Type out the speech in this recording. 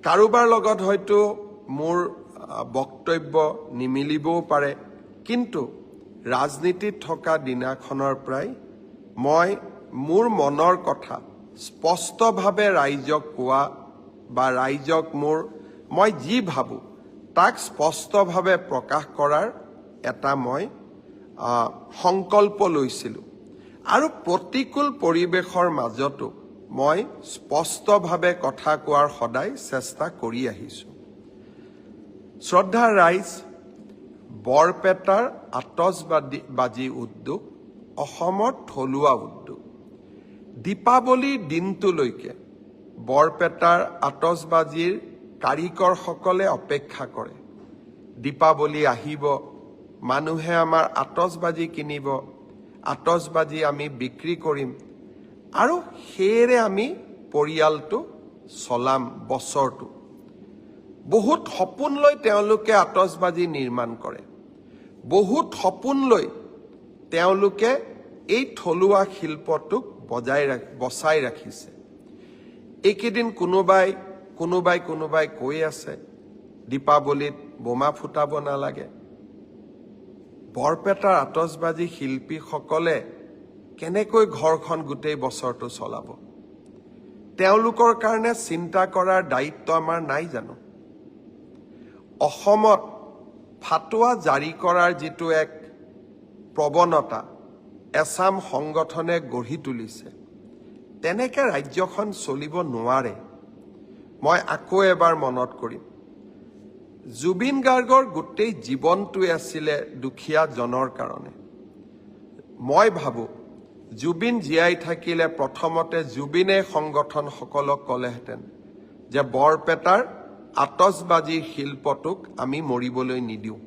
কাৰোবাৰ লগত হয়তো মোৰ বক্তব্য নিমিলিবও পাৰে, কিন্তু ৰাজনীতিত থকা দিনাখনৰ পৰাই মই মোৰ মনৰ কথা স্পষ্টভাৱে ৰাইজক কোৱা বা ৰাইজক মই যি ভাবোঁ তাক স্পষ্টভাৱে প্ৰকাশ কৰাৰ এটা মই সংকল্প লৈছিলোঁ। আৰু প্ৰতিকূল পৰিৱেশৰ মাজতো মই স্পষ্টভাৱে কথা কোৱাৰ সদায় চেষ্টা কৰি আহিছোঁ। শ্ৰদ্ধাৰ ৰাইজ, বৰপেটাৰ আতচবাজি উদ্যোগ অসমৰ থলুৱা উদ্যোগ। দীপাৱলীৰ দিনটোলৈকে বৰপেটাৰ আতচবাজিৰ কাৰিকৰসকলে অপেক্ষা কৰে। দীপাৱলী আহিব, মানুহে আমাৰ আতচবাজি কিনিব, আতচবাজি আমি বিক্ৰী কৰিম আৰু সেয়েৰে আমি পৰিয়ালটো চলাম বছৰটো। বহুত সপোন লৈ তেওঁলোকে আতচবাজি নিৰ্মাণ কৰে, বহুত সপোন লৈ তেওঁলোকে এই থলুৱা শিল্পটোক বচাই ৰাখিছে। এইকেইদিন কোনোবাই কৈ আছে দীপাৱলীত বোমা ফুটাব নালাগে। বৰপেটাৰ আতচবাজি শিল্পীসকলে কেনেকৈ ঘৰখন গোটেই বছৰটো চলাব? তেওঁলোকৰ কাৰণে চিন্তা কৰাৰ দায়িত্ব আমাৰ নাই জানো? অসমত ফাটুৱা জাৰি কৰাৰ যিটো এক প্ৰৱণতা এছাম সংগঠনে গঢ়ি তুলিছে, তেনেকৈ ৰাজ্যখন চলিব নোৱাৰে। মই আকৌ এবাৰ মনত কৰিম, জুবিন গাৰ্গৰ গোটেই জীৱনটোৱে আছিলে দুখীয়া জনৰ কাৰণে। মই ভাবোঁ জুবিন জীয়াই থাকিলে প্ৰথমতে জুবিনে সংগঠনসকলক ক'লেহেঁতেন যে বৰপেটাৰ আতচবাজিৰ শিল্পটোক আমি মৰিবলৈ নিদিওঁ।